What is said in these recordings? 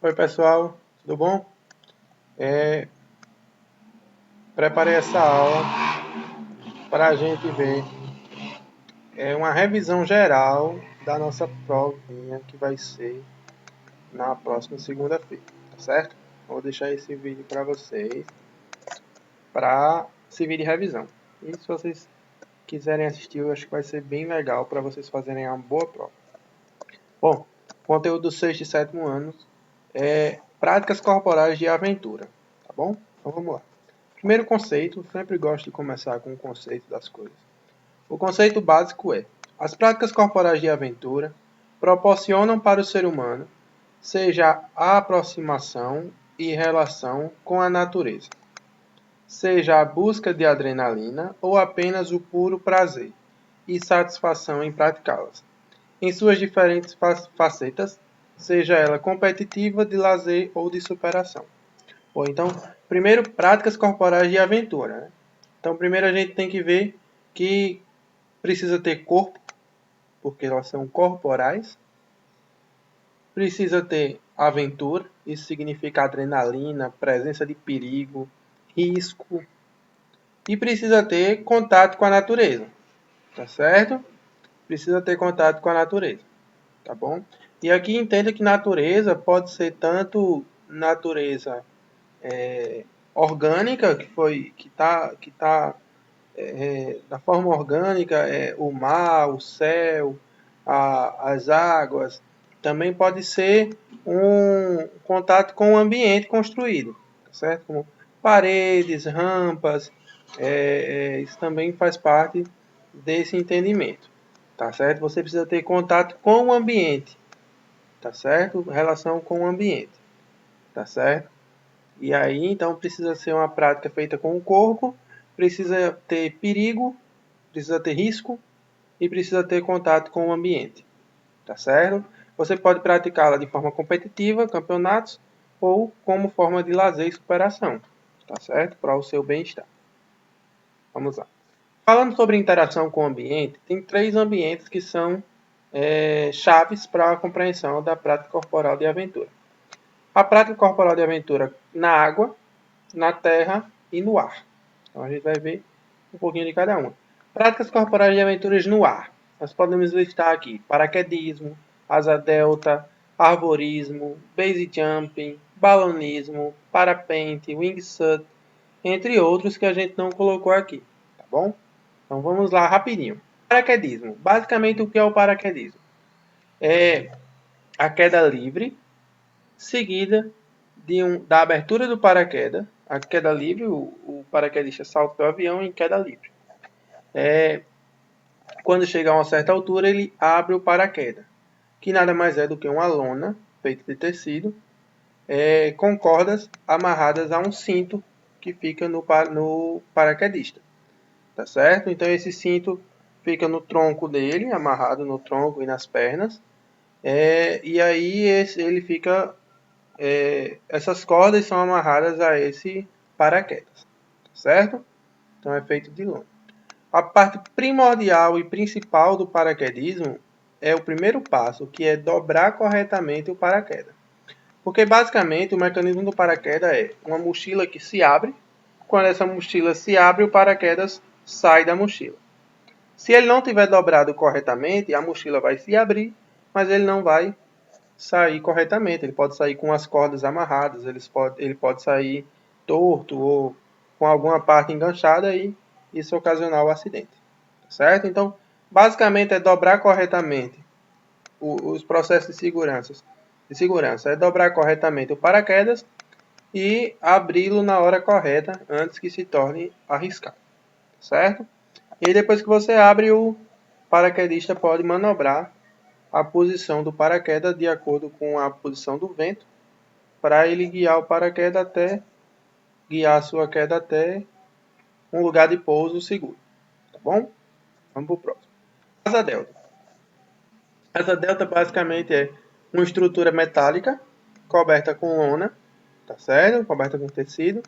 Oi pessoal, tudo bom? Preparei essa aula para a gente ver uma revisão geral da nossa provinha que vai ser na próxima segunda-feira, tá certo? Vou deixar esse vídeo para vocês para servir de revisão. E se vocês quiserem assistir, eu acho que vai ser bem legal para vocês fazerem uma boa prova. Bom, conteúdo do sexto e sétimo anos é práticas corporais de aventura, tá bom? Então vamos lá. Primeiro conceito, sempre gosto de começar com o conceito das coisas. O conceito básico é: as práticas corporais de aventura proporcionam para o ser humano seja a aproximação e relação com a natureza, seja a busca de adrenalina ou apenas o puro prazer e satisfação em praticá-las, em suas diferentes facetas, seja ela competitiva, de lazer ou de superação. Bom, então, primeiro, práticas corporais de aventura, né? Então, primeiro a gente tem que ver que precisa ter corpo, porque elas são corporais. Precisa ter aventura, isso significa adrenalina, presença de perigo, risco. E precisa ter contato com a natureza, tá certo? Precisa ter contato com a natureza, tá bom? E aqui entenda que natureza pode ser tanto natureza orgânica, que tá da forma orgânica, o mar, o céu, as águas. Também pode ser um contato com o ambiente construído, tá certo? Como paredes, rampas, isso também faz parte desse entendimento, tá certo? Você precisa ter contato com o ambiente, tá certo? Relação com o ambiente, tá certo? E aí, então, precisa ser uma prática feita com o corpo, precisa ter perigo, precisa ter risco e precisa ter contato com o ambiente, tá certo? Você pode praticá-la de forma competitiva, campeonatos, ou como forma de lazer e superação, tá certo? Para o seu bem-estar. Vamos lá. Falando sobre interação com o ambiente, tem 3 ambientes que são chaves para a compreensão da prática corporal de aventura. A prática corporal de aventura na água, na terra e no ar. Então a gente vai ver um pouquinho de cada uma. Práticas corporais de aventuras no ar. Nós podemos listar aqui paraquedismo, asa delta, arborismo, base jumping, balonismo, parapente, wingsuit, entre outros que a gente não colocou aqui, tá bom? Então vamos lá rapidinho. Paraquedismo. Basicamente o que é o paraquedismo? É a queda livre seguida da abertura do paraquedas, a queda livre, o paraquedista salta do avião em queda livre. Quando chega a uma certa altura, ele abre o paraquedas, que nada mais é do que uma lona feita de tecido, com cordas amarradas a um cinto que fica no paraquedista, tá certo? Então esse cinto fica no tronco dele, amarrado no tronco e nas pernas, e aí ele fica essas cordas são amarradas a esse paraquedas, certo? Então é feito de lona. A parte primordial e principal do paraquedismo é o primeiro passo, que é dobrar corretamente o paraquedas. Porque basicamente o mecanismo do paraquedas é uma mochila que se abre. Quando essa mochila se abre, o paraquedas sai da mochila. Se ele não tiver dobrado corretamente, a mochila vai se abrir, mas ele não vai sair corretamente. Ele pode sair com as cordas amarradas, ele pode sair torto ou com alguma parte enganchada e isso ocasionar o acidente. Certo? Então, basicamente é dobrar corretamente os processos de segurança. É dobrar corretamente o paraquedas e abri-lo na hora correta antes que se torne arriscado. Certo? E aí, depois que você abre, o paraquedista pode manobrar a posição do paraquedas de acordo com a posição do vento, para ele guiar o paraquedas guiar a sua queda até um lugar de pouso seguro. Tá bom? Vamos para o próximo. Asa delta. Asa delta basicamente é uma estrutura metálica coberta com lona, tá certo? Coberta com tecido.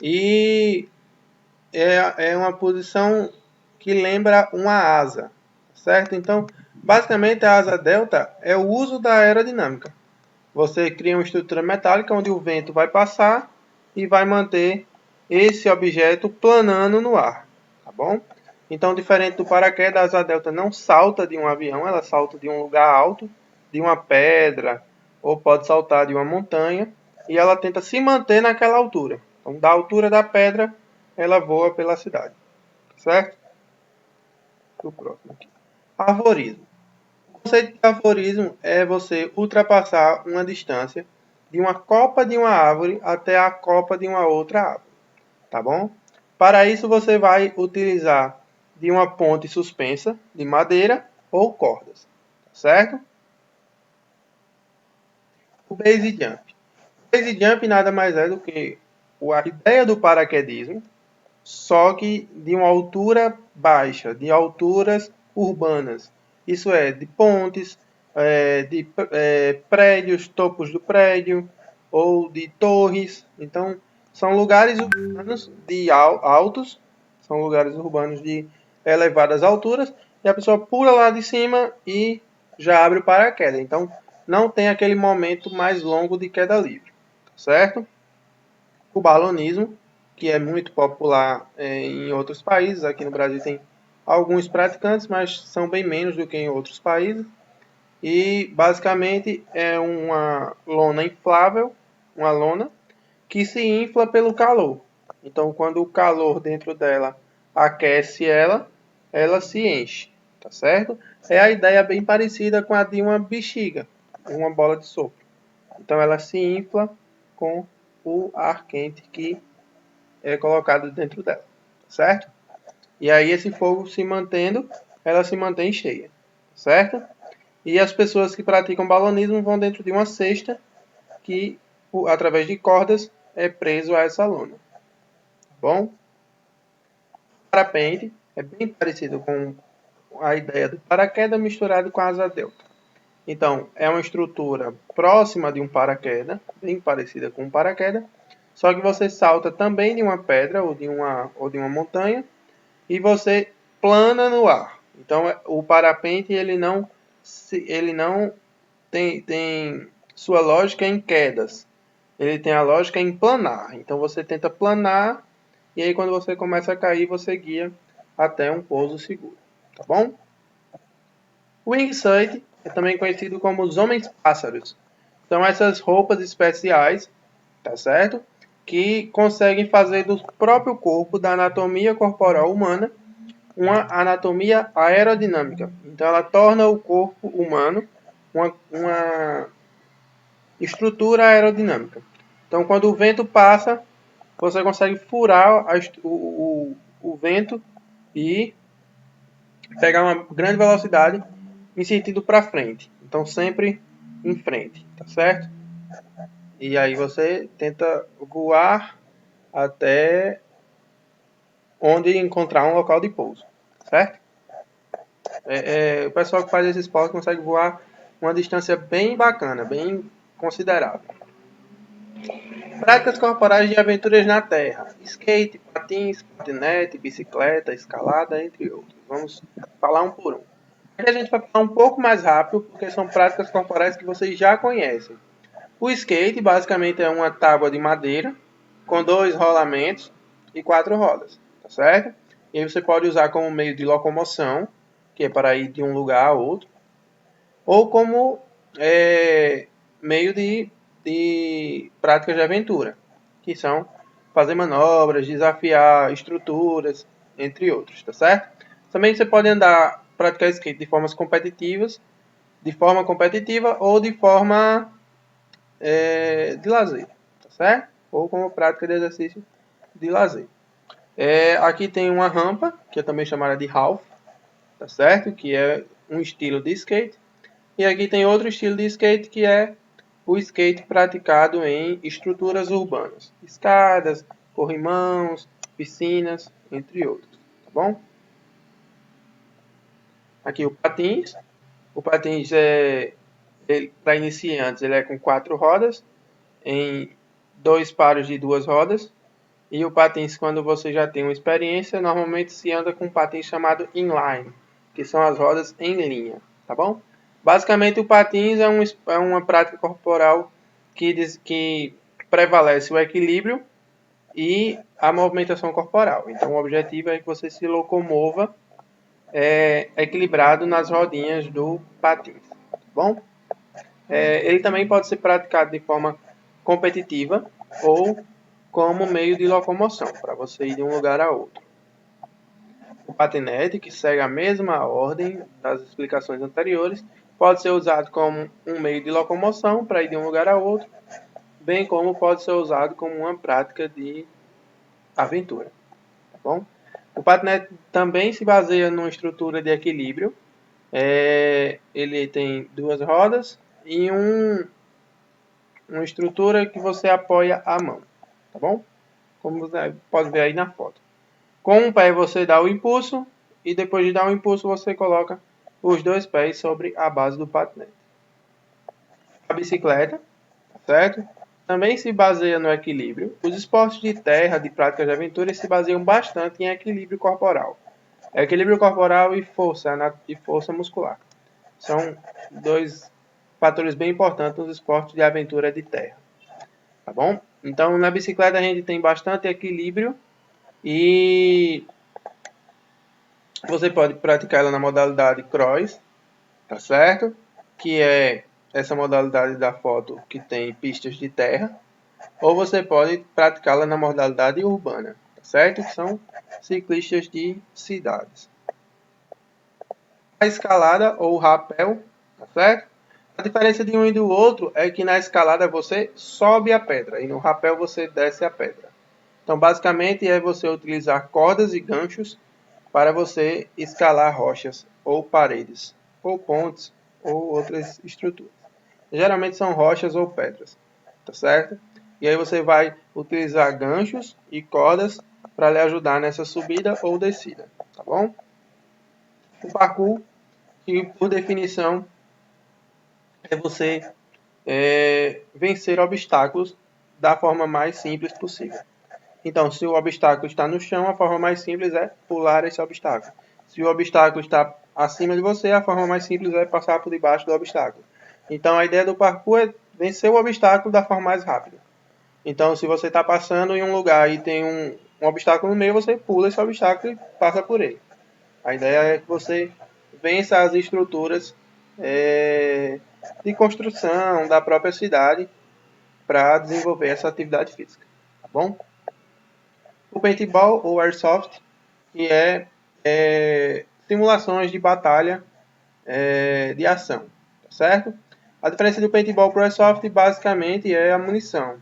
E é uma posição que lembra uma asa, certo? Então, basicamente a asa delta é o uso da aerodinâmica. Você cria uma estrutura metálica onde o vento vai passar e vai manter esse objeto planando no ar, tá bom? Então, diferente do paraquedas, a asa delta não salta de um avião, ela salta de um lugar alto, de uma pedra, ou pode saltar de uma montanha, e ela tenta se manter naquela altura. Então, da altura da pedra, ela voa pela cidade, certo? O próximo aqui. Arvorismo. O conceito de arvorismo é você ultrapassar uma distância de uma copa de uma árvore até a copa de uma outra árvore, tá bom? Para isso você vai utilizar de uma ponte suspensa de madeira ou cordas, certo? O base jump. O base jump nada mais é do que a ideia do paraquedismo, só que de uma altura baixa, de alturas urbanas. Isso é, de pontes, de prédios, topos do prédio, ou de torres. Então, são lugares urbanos de altos, são lugares urbanos de elevadas alturas, e a pessoa pula lá de cima e já abre o paraquedas. Então, não tem aquele momento mais longo de queda livre, certo? O balonismo, que é muito popular em outros países. Aqui no Brasil tem alguns praticantes, mas são bem menos do que em outros países. E basicamente é uma lona inflável, uma lona que se infla pelo calor. Então, quando o calor dentro dela aquece ela, ela se enche, tá certo? É a ideia bem parecida com a de uma bexiga, uma bola de sopro. Então, ela se infla com o ar quente que é colocado dentro dela, certo? E aí esse fogo se mantendo, ela se mantém cheia, certo? E as pessoas que praticam balonismo vão dentro de uma cesta que, através de cordas, é preso a essa lona. Tá bom? O parapente é bem parecido com a ideia do paraquedas misturado com a asa delta. Então, é uma estrutura próxima de um paraquedas, bem parecida com um paraquedas, só que você salta também de uma pedra ou de uma montanha e você plana no ar. Então, o parapente ele não tem sua lógica em quedas. Ele tem a lógica em planar. Então, você tenta planar e aí quando você começa a cair, você guia até um pouso seguro. Tá bom? O wingsuit é também conhecido como os homens-pássaros. São essas roupas especiais, tá certo? Que conseguem fazer do próprio corpo, da anatomia corporal humana, uma anatomia aerodinâmica. Então, ela torna o corpo humano uma estrutura aerodinâmica. Então, quando o vento passa, você consegue furar o vento e pegar uma grande velocidade em sentido para frente. Então, sempre em frente, tá certo? E aí você tenta voar até onde encontrar um local de pouso, certo? O pessoal que faz esse esporte consegue voar uma distância bem bacana, bem considerável. Práticas corporais de aventuras na terra: skate, patins, patinete, bicicleta, escalada, entre outros. Vamos falar um por um. Aqui a gente vai falar um pouco mais rápido, porque são práticas corporais que vocês já conhecem. O skate basicamente é uma tábua de madeira com 2 rolamentos e 4 rodas, tá certo? E aí você pode usar como meio de locomoção, que é para ir de um lugar a outro, ou como meio de práticas de aventura, que são fazer manobras, desafiar estruturas, entre outros, tá certo? Também você pode praticar skate de forma competitiva ou de forma de lazer, tá certo? Ou como prática de exercício de lazer. Aqui tem uma rampa, que é também chamada de half, tá certo? Que é um estilo de skate. E aqui tem outro estilo de skate que é o skate praticado em estruturas urbanas. Escadas, corrimãos, piscinas, entre outros. Tá bom? Aqui o patins. O patins para iniciantes, ele é com 4 rodas, em 2 pares de 2 rodas. E o patins, quando você já tem uma experiência, normalmente se anda com um patins chamado inline, que são as rodas em linha, tá bom? Basicamente, o patins é uma prática corporal que prevalece o equilíbrio e a movimentação corporal. Então, o objetivo é que você se locomova equilibrado nas rodinhas do patins, tá bom? Ele também pode ser praticado de forma competitiva ou como meio de locomoção, para você ir de um lugar a outro. O patinete, que segue a mesma ordem das explicações anteriores, pode ser usado como um meio de locomoção para ir de um lugar a outro, bem como pode ser usado como uma prática de aventura. Tá bom? O patinete também se baseia numa estrutura de equilíbrio. Ele tem duas rodas e uma estrutura que você apoia a mão. Tá bom? Como você pode ver aí na foto. Com um pé você dá o impulso e depois de dar o impulso você coloca os dois pés sobre a base do patinete. A bicicleta, certo? Também se baseia no equilíbrio. Os esportes de terra, de práticas de aventura, se baseiam bastante em equilíbrio corporal. Equilíbrio corporal e força muscular. São dois fatores bem importantes nos esportes de aventura de terra. Tá bom? Então, na bicicleta a gente tem bastante equilíbrio e você pode praticar ela na modalidade cross, tá certo? Que é essa modalidade da foto que tem pistas de terra. Ou você pode praticá-la na modalidade urbana, tá certo? Que são ciclistas de cidades. A escalada ou rapel, tá certo? A diferença de um e do outro é que na escalada você sobe a pedra e no rapel você desce a pedra. Então, basicamente, é você utilizar cordas e ganchos para você escalar rochas ou paredes, ou pontes, ou outras estruturas. Geralmente são rochas ou pedras, tá certo? E aí você vai utilizar ganchos e cordas para lhe ajudar nessa subida ou descida, tá bom? O parkour, que por definição é você vencer obstáculos da forma mais simples possível. Então, se o obstáculo está no chão, a forma mais simples é pular esse obstáculo. Se o obstáculo está acima de você, a forma mais simples é passar por debaixo do obstáculo. Então, a ideia do parkour é vencer o obstáculo da forma mais rápida. Então, se você está passando em um lugar e tem um obstáculo no meio, você pula esse obstáculo e passa por ele. A ideia é que você vença as estruturas de construção da própria cidade para desenvolver essa atividade física. Tá bom? O paintball ou airsoft, que é simulações de batalha de ação, tá certo? A diferença do paintball para o airsoft basicamente é a munição.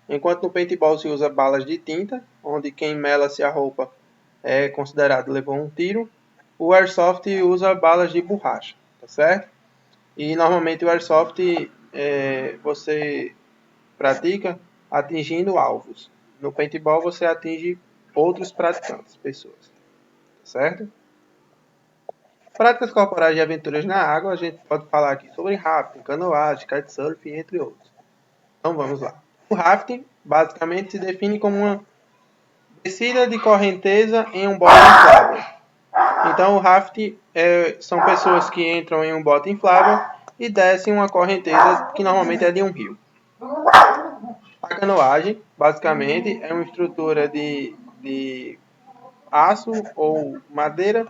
Enquanto no paintball se usa balas de tinta, onde quem mela-se a roupa é considerado levou um tiro, o airsoft usa balas de borracha, tá certo? E normalmente o airsoft você pratica atingindo alvos. No paintball você atinge outros praticantes, pessoas, certo? Práticas corporais de aventuras na água, a gente pode falar aqui sobre rafting, canoagem, kitesurf, entre outros. Então vamos lá. O rafting basicamente se define como uma descida de correnteza em um bote inflável. Então o rafting são pessoas que entram em um bote inflável e descem uma correnteza que normalmente é de um rio. A canoagem, basicamente, é uma estrutura de aço ou madeira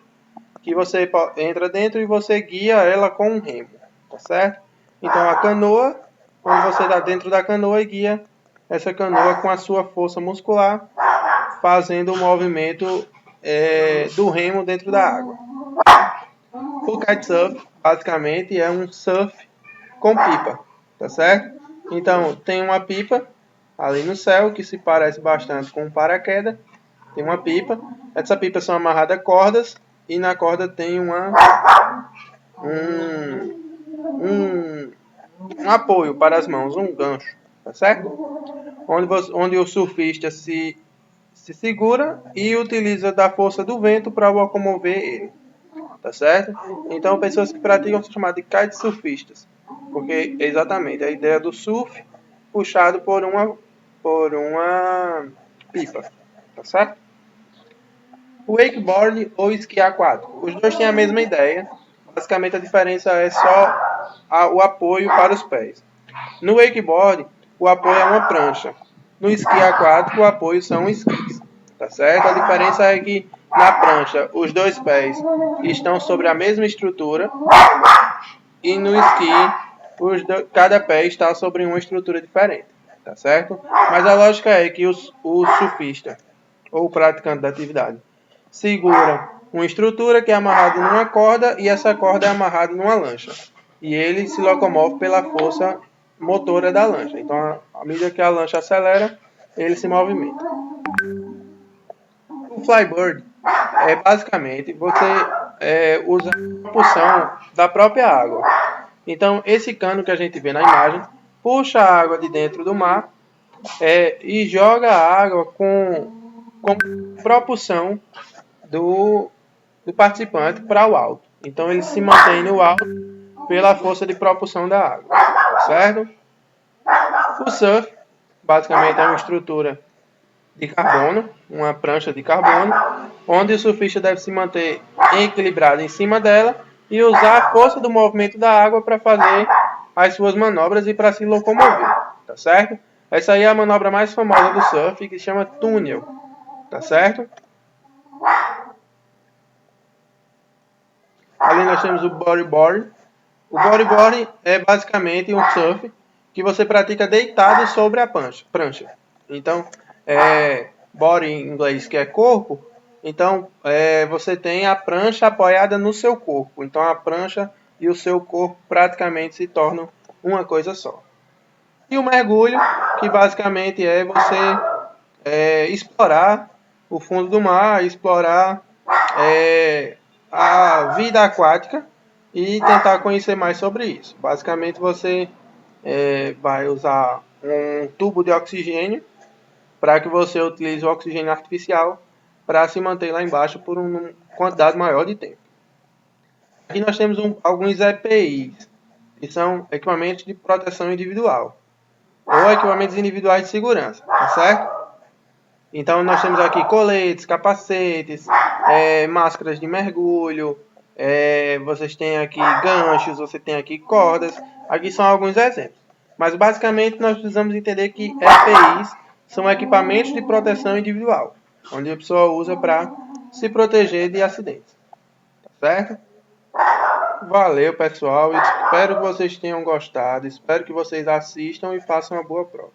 que você entra dentro e você guia ela com um remo, tá certo? Então a canoa, quando você está dentro da canoa e guia essa canoa com a sua força muscular, fazendo o movimento do remo dentro da água. O kitesurf, basicamente, é um surf com pipa, tá certo? Então tem uma pipa ali no céu que se parece bastante com um paraquedas. Tem uma pipa. Essa pipa são amarradas cordas e na corda tem um apoio para as mãos, um gancho, tá certo? Onde o surfista se segura e utiliza da força do vento para locomover ele, tá certo? Então pessoas que praticam são chamadas de kitesurfistas, porque é exatamente a ideia do surf puxado por uma pipa, tá certo? Wakeboard ou esqui aquático. Os dois têm a mesma ideia. Basicamente a diferença é só o apoio para os pés. No wakeboard, o apoio é uma prancha. No esqui aquático, o apoio são esquis. Tá certo? A diferença é que na prancha, os dois pés estão sobre a mesma estrutura e no esqui, cada pé está sobre uma estrutura diferente. Tá certo? Mas a lógica é que o surfista ou o praticante da atividade segura uma estrutura que é amarrada numa corda e essa corda é amarrada numa lancha. E ele se locomove pela força motora da lancha. Então, à medida que a lancha acelera, ele se movimenta. O flybird é basicamente você usa a propulsão da própria água. Então, esse cano que a gente vê na imagem puxa a água de dentro do mar e joga a água com propulsão do participante para o alto. Então, ele se mantém no alto pela força de propulsão da água, certo? O surf, basicamente, é uma estrutura de carbono, uma prancha de carbono, onde o surfista deve se manter equilibrado em cima dela e usar a força do movimento da água para fazer as suas manobras e para se locomover, tá certo? Essa aí é a manobra mais famosa do surf, que se chama túnel, tá certo? Ali nós temos o bodyboard. O bodyboard é basicamente um surf que você pratica deitado sobre a prancha. Então, body em inglês que é corpo, então você tem a prancha apoiada no seu corpo. Então a prancha e o seu corpo praticamente se tornam uma coisa só. E o mergulho, que basicamente é você explorar o fundo do mar, explorar a vida aquática e tentar conhecer mais sobre isso. Basicamente você vai usar um tubo de oxigênio para que você utilize o oxigênio artificial para se manter lá embaixo por uma quantidade maior de tempo. Aqui nós temos alguns EPIs, que são equipamentos de proteção individual, ou equipamentos individuais de segurança, tá certo? Então nós temos aqui coletes, capacetes, máscaras de mergulho, vocês têm aqui ganchos, você tem aqui cordas, aqui são alguns exemplos. Mas basicamente nós precisamos entender que EPIs são equipamentos de proteção individual, onde a pessoa usa para se proteger de acidentes. Tá certo? Valeu, pessoal. Espero que vocês tenham gostado. Espero que vocês assistam e façam uma boa prova.